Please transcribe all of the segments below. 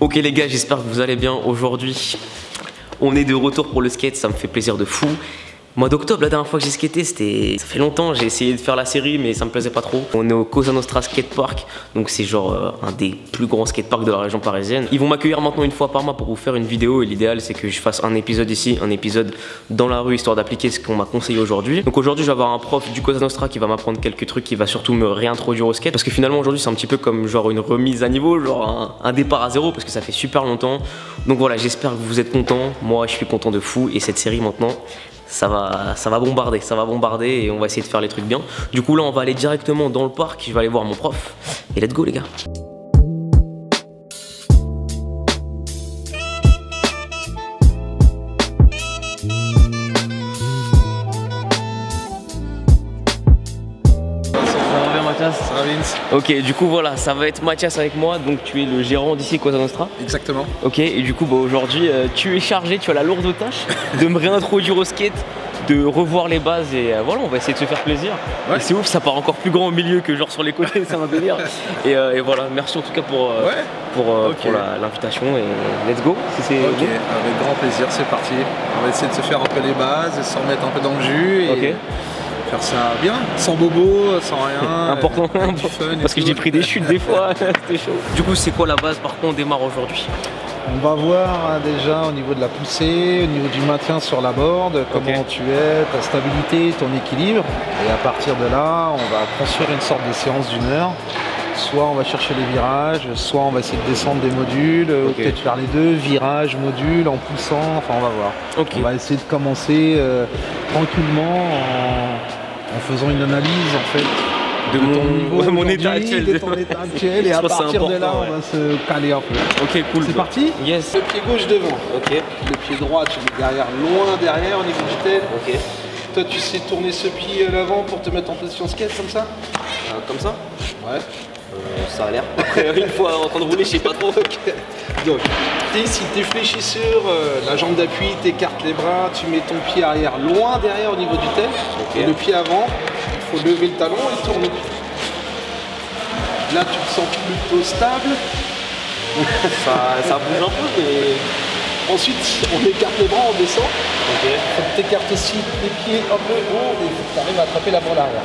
Ok les gars, j'espère que vous allez bien. Aujourd'hui, on est de retour pour le skate, ça me fait plaisir de fou. Mois d'octobre, la dernière fois que j'ai skaté, ça fait longtemps, j'ai essayé de faire la série mais ça me plaisait pas trop. On est au Cosa Nostra Skatepark, donc c'est genre un des plus grands skateparks de la région parisienne. Ils vont m'accueillir maintenant une fois par mois pour vous faire une vidéo et l'idéal c'est que je fasse un épisode ici, un épisode dans la rue, histoire d'appliquer ce qu'on m'a conseillé aujourd'hui. Donc aujourd'hui je vais avoir un prof du Cosa Nostra qui va m'apprendre quelques trucs, qui va surtout me réintroduire au skate. Parce que finalement aujourd'hui c'est un petit peu comme genre une remise à niveau, genre un départ à zéro parce que ça fait super longtemps. Donc voilà, j'espère que vous êtes contents, moi je suis content de fou et cette série maintenant, ça va bombarder et on va essayer de faire les trucs bien. Du coup là on va aller directement dans le parc, je vais aller voir mon prof et let's go les gars. Ça va Vince. Ok, du coup voilà, ça va être Mathias avec moi, donc tu es le gérant d'ici Cosa Nostra. Exactement. Ok, et du coup bah, aujourd'hui tu es chargé, tu as la lourde tâche de me réintroduire au skate, de revoir les bases et voilà, on va essayer de se faire plaisir. Ouais. C'est ouf, ça part encore plus grand au milieu que genre sur les côtés, c'est un délire. Et voilà, merci en tout cas pour l'invitation et let's go. Ok, avec grand plaisir, c'est parti. On va essayer de se faire un peu les bases, de se remettre un peu dans le jus et faire ça bien, sans bobo, sans rien. Important, parce que j'ai pris des chutes des fois, c'était chaud. Du coup, c'est quoi la base par quoi on démarre aujourd'hui? On va voir déjà au niveau de la poussée, au niveau du maintien sur la board, comment tu es, ta stabilité, ton équilibre. Et à partir de là, on va construire une sorte de séance d'une heure. Soit on va chercher les virages, soit on va essayer de descendre des modules, ou peut-être faire les deux, virages, modules, en poussant, enfin on va voir. On va essayer de commencer tranquillement en faisant une analyse en fait. De ton niveau, mon état actuel, de ton état actuel, et à partir de là, on va se caler un peu. Ok, cool. C'est parti. Yes. Le pied gauche devant. Ok. Le pied droit, tu mets derrière, loin derrière au niveau du tel. Ok. Toi, tu sais tourner ce pied à l'avant pour te mettre en position skate comme ça. Comme ça. Ouais. Ça a l'air. Après, une fois en train de rouler, je sais pas trop. Donc, si tu es fléchi sur la jambe d'appui, tu écartes les bras, tu mets ton pied arrière loin derrière au niveau du tel. Et le pied avant. Il faut lever le talon et tourner. Là, tu te sens plutôt stable. ça bouge un peu, mais... Ensuite, on écarte les bras, on descend. Il faut que tu écartes aussi les pieds un peu haut et il faut que tu arrives à attraper la balle arrière.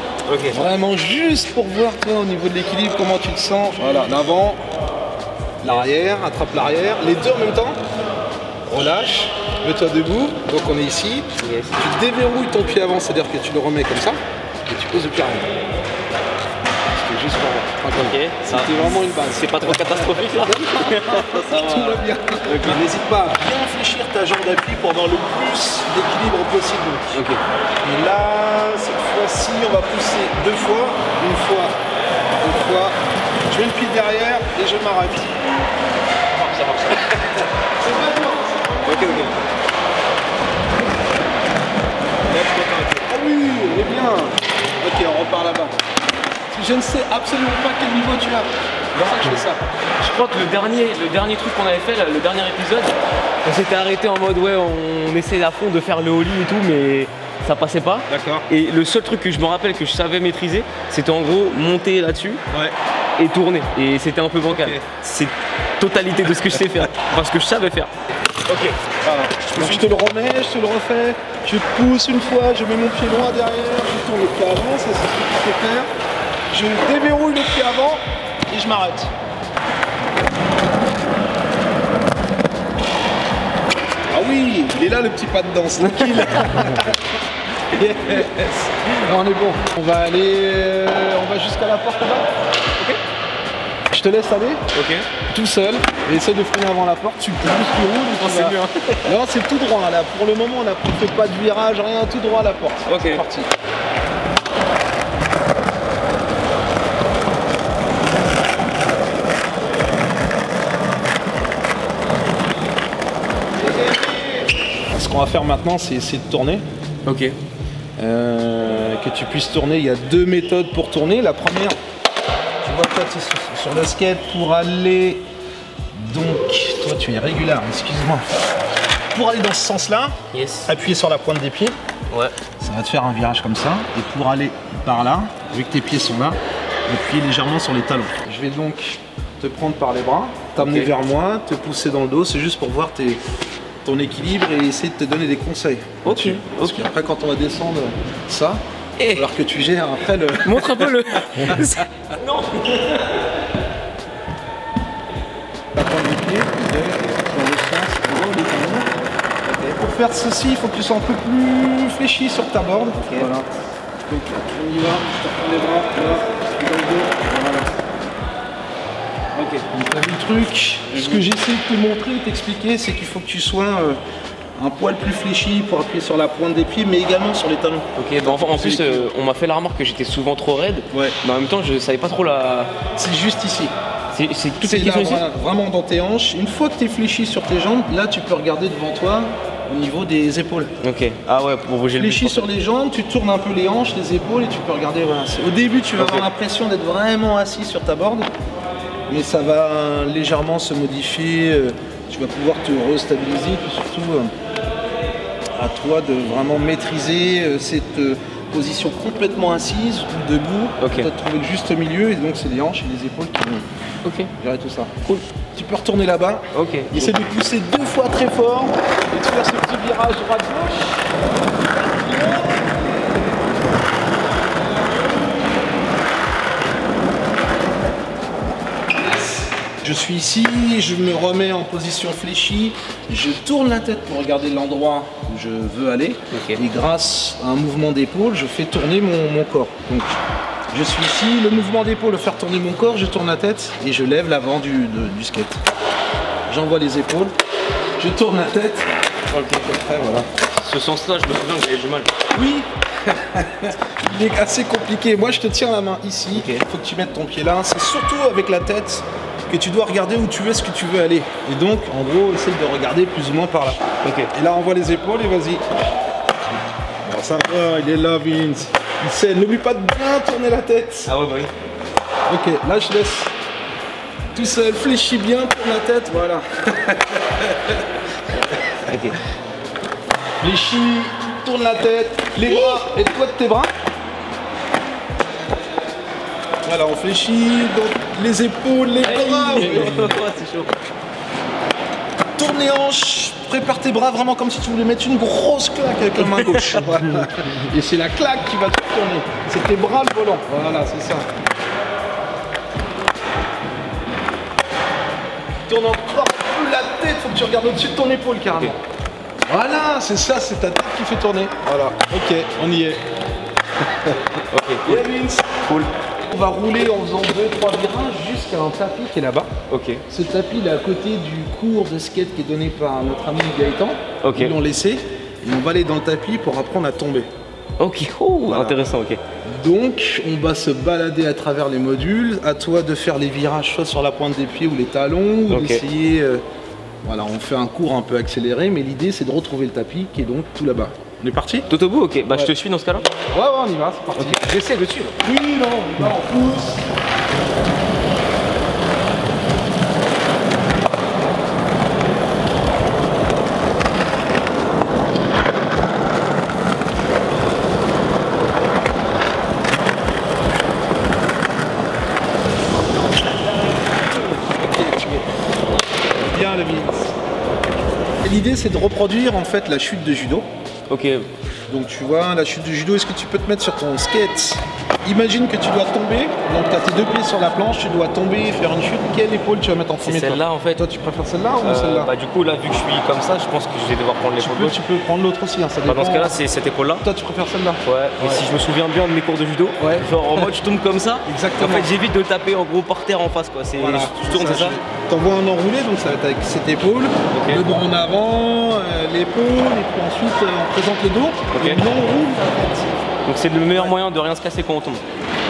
Vraiment juste pour voir toi, au niveau de l'équilibre, comment tu te sens. Voilà, l'avant, l'arrière, attrape l'arrière. Les deux en même temps. Relâche, mets-toi debout. Donc on est ici. Tu déverrouilles ton pied avant, c'est-à-dire que tu le remets comme ça. Et tu poses le pied arrière. C'était juste pour voir. C'était vraiment une base. C'est pas trop catastrophique là. Tout va bien. N'hésite pas à bien fléchir ta jambe d'appui pour avoir le plus d'équilibre possible. Et là, cette fois-ci, on va pousser deux fois. Une fois, deux fois. Je mets le pied derrière et je m'arrête. Ça marche. C'est pas dur. Ah oui, on est bien. Ok, on repart là-bas. Je ne sais absolument pas quel niveau tu as. C'est pour ça que je fais ça. Je crois que le dernier truc qu'on avait fait, le dernier épisode, on s'était arrêté en mode on essayait à fond de faire le ollie et tout, mais ça passait pas. D'accord. Et le seul truc que je me rappelle que je savais maîtriser, c'était en gros monter là-dessus et tourner. Et c'était un peu bancal. C'est totalité de ce que je sais faire, enfin ce que je savais faire. Donc je te le remets, je te le refais, je pousse une fois, je mets mon pied loin derrière, je tourne le pied avant, c'est ce que tu peux faire. Je déverrouille le pied avant et je m'arrête. Ah oui, il est là le petit pas de danse, tranquille. Yes. Non, on est bon. On va aller, on va jusqu'à la porte là. Je te laisse aller, tout seul, et essaie de freiner avant la porte, tu pousses, tu roules. C'est mieux. Non, c'est tout droit là, pour le moment on n'a fait pas de virage, rien, tout droit à la porte. C'est parti. Ce qu'on va faire maintenant, c'est essayer de tourner. Que tu puisses tourner, il y a deux méthodes pour tourner. La première, tu vois toi tu es sur le skate pour aller, donc toi tu es régulier, excuse-moi, pour aller dans ce sens là, appuyer sur la pointe des pieds, ça va te faire un virage comme ça, et pour aller par là, vu que tes pieds sont là, appuyer légèrement sur les talons. Je vais donc te prendre par les bras, t'amener vers moi, te pousser dans le dos, c'est juste pour voir ton équilibre et essayer de te donner des conseils. Ok. Parce qu'après quand on va descendre ça, il va falloir que tu gères après le... Montre un peu le... Non. La pointe du pied, dans le sens, dans les talons. Pour faire ceci, il faut que tu sois un peu plus fléchi sur ta board. Voilà. Donc on y va, je te prends les bras, là, dans le dos, voilà. Ok. Donc t'as vu le truc. Ce que j'essaie de te montrer, t'expliquer, c'est qu'il faut que tu sois un poil plus fléchi pour appuyer sur la pointe des pieds, mais également sur les talons. Ok, bon, en plus, on m'a fait la remarque que j'étais souvent trop raide, ouais. Mais en même temps, je savais pas trop la... C'est juste ici. C'est toutes ces questions ici. Vraiment dans tes hanches. Une fois que tu es fléchi sur tes jambes, là tu peux regarder devant toi au niveau des épaules. Ok, ah ouais, pour bouger le fléchi sur les jambes, tu tournes un peu les hanches, les épaules et tu peux regarder. Voilà. Au début, tu vas avoir l'impression d'être vraiment assis sur ta board, mais ça va légèrement se modifier. Tu vas pouvoir te restabiliser, puis surtout à toi de vraiment maîtriser cette position complètement assise ou debout. Tu dois trouver le juste milieu et donc c'est les hanches et les épaules qui vont gérer tout ça. Cool. Tu peux retourner là-bas. Essaie de pousser 2 fois très fort et de faire ce petit virage droite-gauche. Je suis ici, je me remets en position fléchie, je tourne la tête pour regarder l'endroit où je veux aller et grâce à un mouvement d'épaule, je fais tourner mon corps. Donc, je suis ici, le mouvement d'épaule, faire tourner mon corps, je tourne la tête et je lève l'avant du skate. J'envoie les épaules, je tourne la tête. Après, voilà. Ce sens-là, je me souviens que j'avais du mal. Oui. Il est assez compliqué. Moi, je te tiens la main ici. Il faut que tu mettes ton pied là. C'est surtout avec la tête que tu dois regarder où tu veux, ce que tu veux aller. Et donc, en gros, essaye de regarder plus ou moins par là. Et là, envoie les épaules et vas-y. Bon, ça va, il est là, Vince. Il sait, n'oublie pas de bien tourner la tête. Ah ouais, bah oui. Ok, là, je laisse tout seul. Fléchis bien, tourne la tête, voilà. Fléchis, tourne la tête, les bras, aide-toi de tes bras. Voilà, on fléchit, donc les épaules, les bras. C'est chaud. Tourne les hanches, prépare tes bras vraiment comme si tu voulais mettre une grosse claque avec la main gauche. Voilà. Et c'est la claque qui va te tourner. C'est tes bras le volant. Voilà, c'est ça. Tourne encore plus la tête, faut que tu regardes au-dessus de ton épaule carrément. Voilà, c'est ça, c'est ta tête qui fait tourner. Voilà, ok, on y est. Yeah, Vince. Cool. On va rouler en faisant 2-3 virages jusqu'à un tapis qui est là-bas. Ce tapis il est à côté du cours de skate qui est donné par notre ami Gaëtan. Ils l'ont laissé. Et on va aller dans le tapis pour apprendre à tomber. Voilà. Intéressant, Donc, on va se balader à travers les modules. À toi de faire les virages soit sur la pointe des pieds ou les talons, ou d'essayer... Voilà, on fait un cours un peu accéléré, mais l'idée c'est de retrouver le tapis qui est donc tout là-bas. On est parti? Tout au bout, bah je te suis dans ce cas-là. Ouais, on y va, c'est parti. J'essaie de suivre. Oui, non, on pousse. Bien le Vince. L'idée c'est de reproduire en fait la chute de judo. Donc tu vois, la chute de judo, est-ce que tu peux te mettre sur ton skate? Imagine que tu dois tomber, donc tu as tes 2 pieds sur la planche, tu dois tomber et faire une chute. Quelle épaule tu vas mettre en premier? C'est celle-là en fait. Toi tu préfères celle-là ou celle-là? Bah du coup là, vu que je suis comme ça, je pense que je vais devoir prendre l'épaule gauche. Tu peux prendre l'autre aussi, hein, ça dépend. Dans ce cas-là, c'est cette épaule-là. Toi tu préfères celle-là? Mais si je me souviens bien de mes cours de judo, genre en mode je tombe comme ça. Exactement. En fait j'évite de le taper en gros par terre en face quoi. Voilà, je tourne, c'est ça? T'envoies un enroulé, donc ça va être avec cette épaule, le bras en avant, l'épaule, et puis ensuite on présente le dos, et on roule la tête. Donc c'est le meilleur moyen de rien se casser quand on tombe.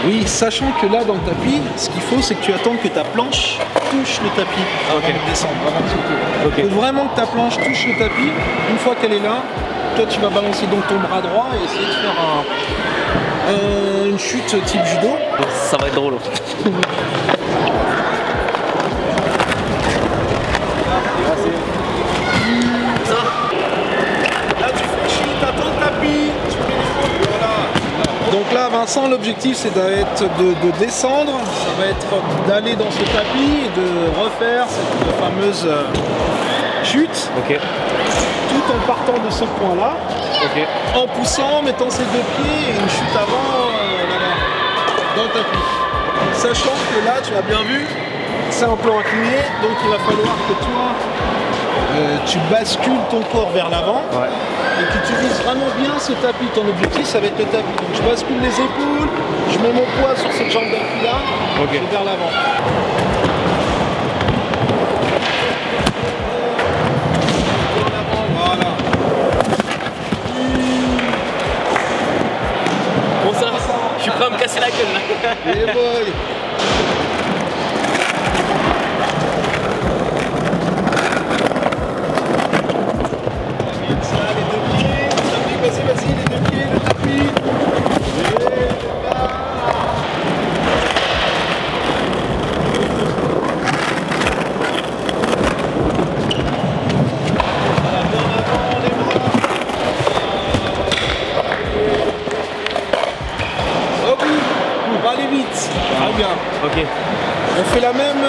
Oui, sachant que là dans le tapis, ce qu'il faut c'est que tu attendes que ta planche touche le tapis avant de descendre, avant de sauter. Il faut vraiment que ta planche touche le tapis. Une fois qu'elle est là, toi tu vas balancer donc ton bras droit et essayer de faire une chute type judo. Ça va être drôle. Donc là, Vincent, l'objectif c'est de descendre, ça va être d'aller dans ce tapis et de refaire cette fameuse chute, tout en partant de ce point-là, en poussant, en mettant ses deux pieds et une chute avant dans le tapis. Sachant que là, tu as bien vu, c'est un plan incliné, donc il va falloir que toi, tu bascules ton corps vers l'avant et que tu utilises vraiment bien ce tapis. Ton objectif, ça va être le tapis. Donc je bascule les épaules, je mets mon poids sur cette jambe d'appui-là et vers l'avant. Voilà. Bon ça, je suis prêt à me casser la gueule là. Hey boy. Vas-y, les deux pieds, le tapis. On va aller vite. Ah bien. Ok. On fait la même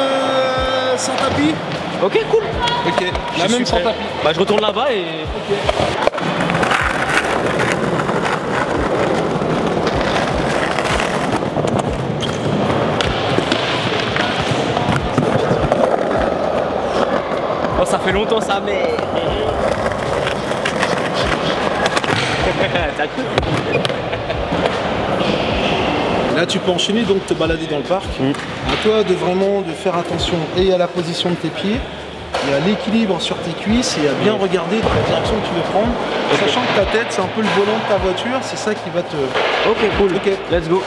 sans tapis. Ok, cool. Ok. La même sans tapis. Bah je retourne là-bas et. Ok. Oh, ça fait longtemps ça, mais. T'as cru? Là tu peux enchaîner, donc te balader dans le parc. À toi de vraiment de faire attention et à la position de tes pieds et à l'équilibre sur tes cuisses et à bien regarder dans la direction que tu veux prendre, sachant que ta tête c'est un peu le volant de ta voiture, c'est ça qui va te... Ok, cool. Ok, let's go.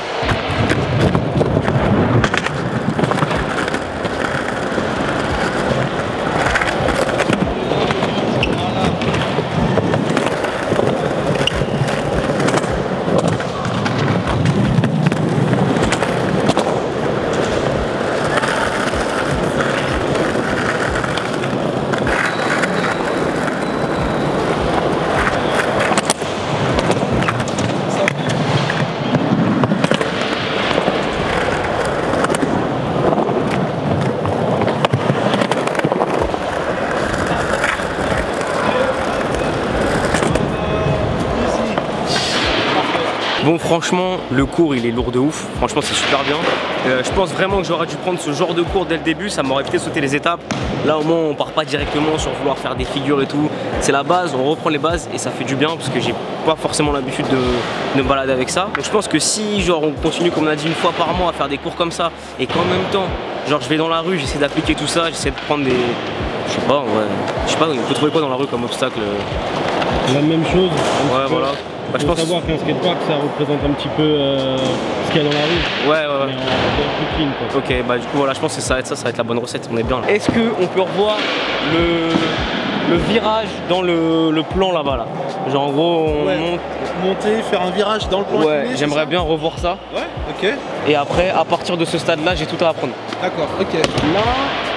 Bon franchement le cours il est lourd de ouf, franchement c'est super bien. Je pense vraiment que j'aurais dû prendre ce genre de cours dès le début, ça m'aurait évité de sauter les étapes. Là au moins on part pas directement sur vouloir faire des figures et tout. C'est la base, on reprend les bases et ça fait du bien parce que j'ai pas forcément l'habitude de me balader avec ça. Donc je pense que si genre on continue comme on a dit une fois par mois à faire des cours comme ça et qu'en même temps genre je vais dans la rue, j'essaie d'appliquer tout ça, j'essaie de prendre des... Je sais pas, on peut trouver quoi dans la rue comme obstacle? La même chose. Ouais voilà. Bah, je pense savoir qu'un skatepark ça représente un petit peu ce qu'il y a dans la rue. Ouais. Mais en plus clean quoi. Ok, bah du coup voilà, je pense que ça va être la bonne recette, on est bien là. Est-ce qu'on peut revoir le virage dans le plan là-bas là? Genre en gros on monter, faire un virage dans le plan. Ouais, j'aimerais bien revoir ça. Ouais, ok. Et après, à partir de ce stade-là, j'ai tout à apprendre. D'accord, ok. Là,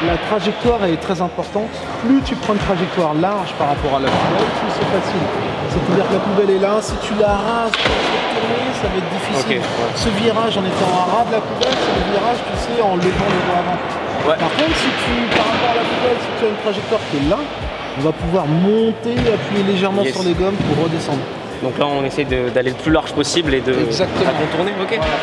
la trajectoire elle est très importante. Plus tu prends une trajectoire large par rapport à la poubelle, plus c'est facile. C'est-à-dire que la poubelle est là, si tu la rases pour tourner, ça va être difficile. Okay, ouais. Ce virage en étant à ras de la poubelle, c'est le virage, tu sais, en levant le doigt avant. Ouais. Par contre, si tu, par rapport à la poubelle, si tu as une trajectoire qui est là, on va pouvoir monter, appuyer légèrement sur les gommes pour redescendre. Donc là, on essaie d'aller le plus large possible et de contourner. Ok. Voilà.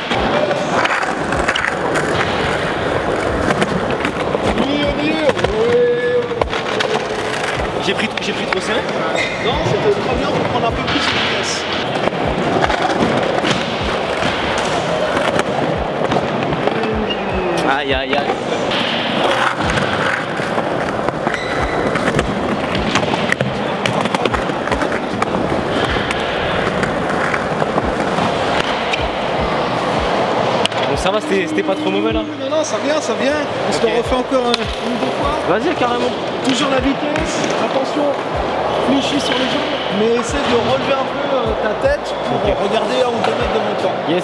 J'ai pris trop serré. Non, c'était très bien pour prendre un peu plus de vitesse. Aïe aïe aïe. Bon ça va, c'était pas trop mauvais là. Non, ça vient. On se le refait encore une ou deux fois. Vas-y carrément. Toujours la vitesse, attention, fléchis sur les jambes, mais essaie de relever un peu ta tête pour regarder à où te mettre devant toi. Yes.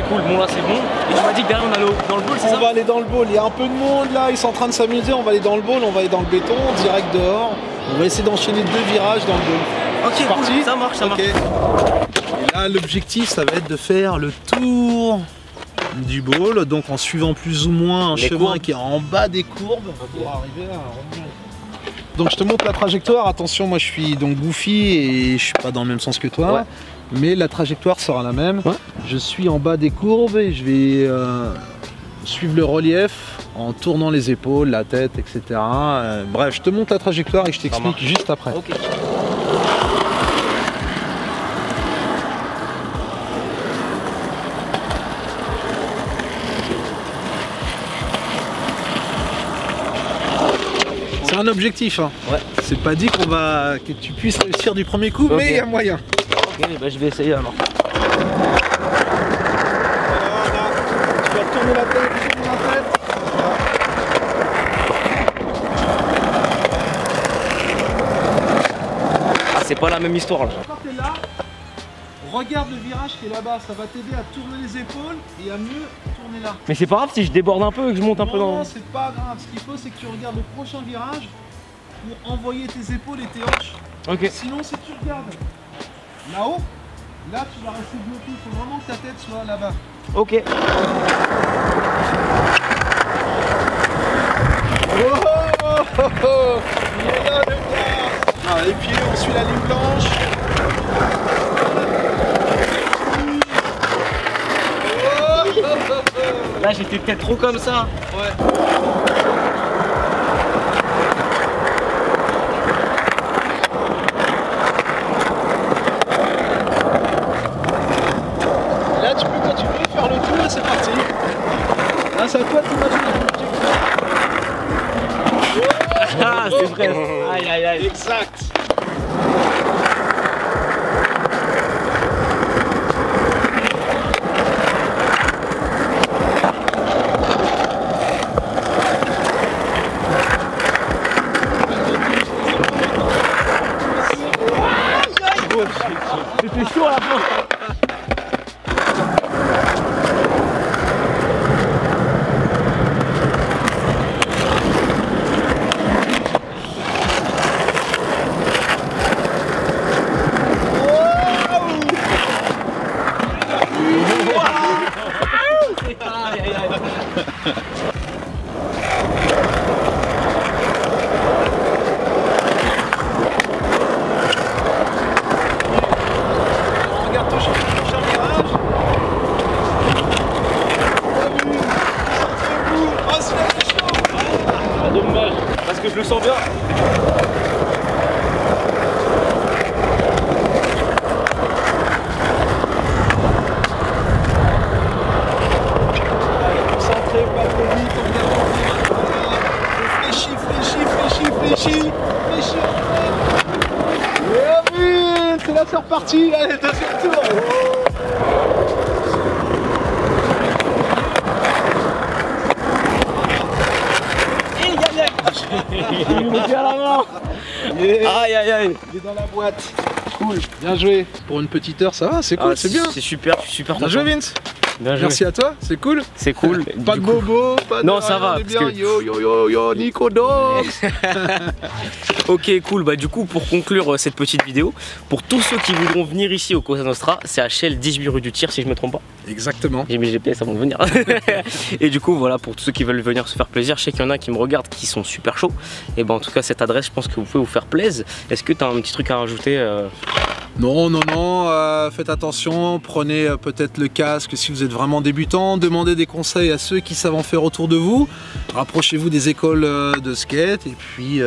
cool, bon là c'est bon. Et tu m'as dit que derrière on allait dans le bowl, c'est ça? On va aller dans le bowl, il y a un peu de monde là, ils sont en train de s'amuser, on va aller dans le bowl, on va aller dans le béton, direct dehors. On va essayer d'enchaîner 2 virages dans le bowl. Ok, c'est cool, parti. ça marche, ça marche. Et là l'objectif ça va être de faire le tour du bowl, donc en suivant plus ou moins un chemin courbes. qui est en bas des courbes pour arriver à revenir. Donc je te montre la trajectoire, attention moi je suis donc Goofy et je suis pas dans le même sens que toi, Ouais. mais la trajectoire sera la même. Ouais. Je suis en bas des courbes et je vais suivre le relief en tournant les épaules, la tête, etc. Bref, je te montre la trajectoire et je t'explique marche. juste après. Ok. C'est un objectif, hein. Ouais. C'est pas dit que tu puisses réussir du premier coup, Ok. mais il y a moyen. Ok, bah je vais essayer alors. Voilà. Tu vas tourner la tête, tourner la tête. Ah, c'est pas la même histoire là. Quand tu es là, regarde le virage qui est là-bas, ça va t'aider à tourner les épaules et à mieux tourner là. Mais c'est pas grave si je déborde un peu et que je monte un peu Non, dans. c'est pas grave, ce qu'il faut c'est que tu regardes le prochain virage pour envoyer tes épaules et tes hanches. Ok. Sinon si tu regardes là-haut, là tu vas rester bloqué, il faut vraiment que ta tête soit là-bas. Ok. Oh, oh, oh, oh. Il est là le gars. Ah, les pieds, on suit la ligne blanche. Oh, oh, oh, oh. Là j'étais peut-être trop comme ça. Ouais. Là tu peux continuer, faire le tour et c'est parti. Là c'est à toi de t'imaginer l'objectif. Ah, c'est vrai. Aïe aïe aïe. Exact. C'était chaud à la fin. Aïe aïe aïe. Regarde ton prochain virage. Oh, celui-là c'est chaud. Ah, dommage. Parce que je le sens bien. Concentré, pas trop vite, on vient fléchis. Et oui, c'est là, c'est reparti. Allez, deuxième tour. Il me tient la main. Yeah. Aïe aïe aïe. Il est dans la boîte. Cool, bien joué. Pour une petite heure, ça va, c'est cool, Ah, c'est bien. C'est super, je suis super Bien content. joué, Vince. Bien joué. Merci à toi, c'est cool. C'est cool. Pas Du de coup- bobo, pas de. Non, ça va, on est parce bien. que- Yo, Nico Dogs. Ok, cool. Bah du coup, pour conclure cette petite vidéo, pour tous ceux qui voudront venir ici au Cosa Nostra, c'est à Chelles, 18 rue du Tir, si je me trompe pas. Exactement. J'ai mis le GPS avant de venir. Et du coup, voilà, pour tous ceux qui veulent venir se faire plaisir, je sais qu'il y en a qui me regardent qui sont super chauds. Et ben en tout cas, cette adresse, je pense que vous pouvez vous faire plaisir. Est-ce que tu as un petit truc à rajouter Non, faites attention, prenez peut-être le casque si vous êtes vraiment débutant, demandez des conseils à ceux qui savent en faire autour de vous, rapprochez-vous des écoles de skate et puis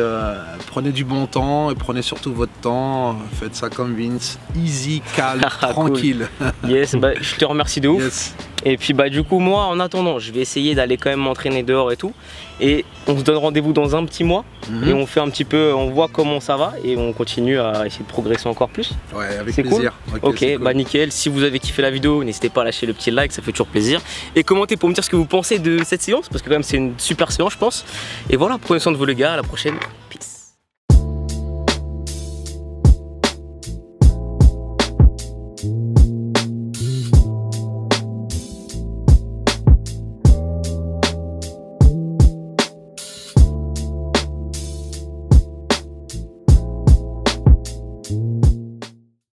prenez du bon temps et prenez surtout votre temps, faites ça comme Vince, easy, calme, tranquille. Yes, bah, je te remercie de ouf. Yes. Et puis bah du coup moi en attendant je vais essayer d'aller quand même m'entraîner dehors et tout. Et on se donne rendez-vous dans un petit mois et on fait un petit peu, on voit comment ça va et on continue à essayer de progresser encore plus. Ouais, avec C'est plaisir. Ok, c'est cool. bah nickel, si vous avez kiffé la vidéo, n'hésitez pas à lâcher le petit like, ça fait toujours plaisir. Et commentez pour me dire ce que vous pensez de cette séance, parce que quand même c'est une super séance je pense. Et voilà, prenez soin de vous les gars, à la prochaine, peace.